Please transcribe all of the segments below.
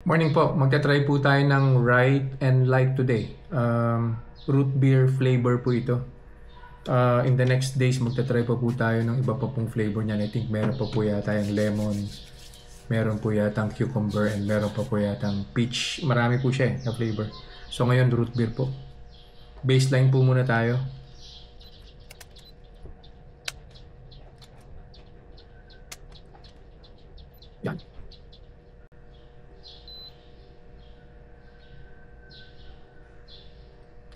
Morning po, magta-try po tayo ng Right and Light today. Root beer flavor po ito. In the next days, magta-try pa po tayo ng iba pa pong flavor niyan. I think meron pa po yata yung lemon, meron po yata yung cucumber, and meron pa po yata yung peach. Marami po siya na flavor. So ngayon, root beer po. Baseline po muna tayo. Yan.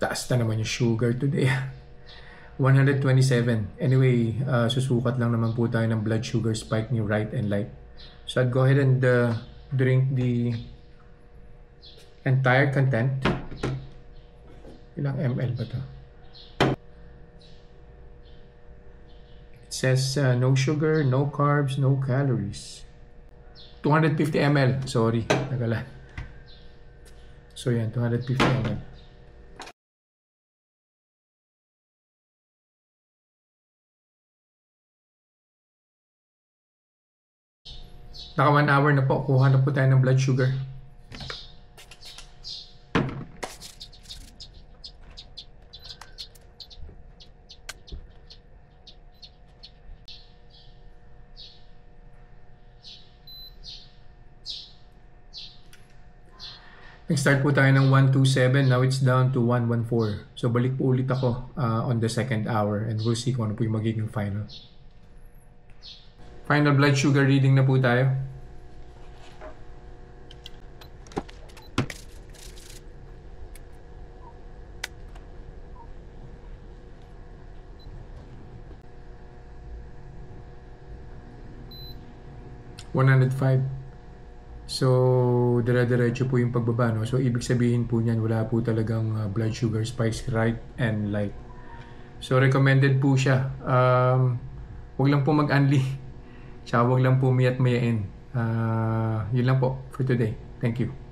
Taas na naman yung sugar today. 127. Anyway, susukat lang naman po tayo ng blood sugar spike ni Right and Light. So I'd go ahead and drink the entire content. Ilang ml ba to? It says no sugar, no carbs, no calories. 250 ml. Sorry, nagalan. So yan, 250 ml. Naka 1 hour na po. Kuha na po tayo ng blood sugar. Nag-start po tayo ng 127. Now it's down to 114. So balik po ulit ako on the second hour and we'll see kung ano po yung magiging final. Final blood sugar reading na po tayo. $105. So, dire-diretso po yung pagbaba, no? So, ibig sabihin po niyan, wala po talagang blood sugar spikes right and light. So, recommended po siya. Huwag lang po mag-unli. Tsaka huwag lang po miyat-mayain. Yun lang po for today. Thank you.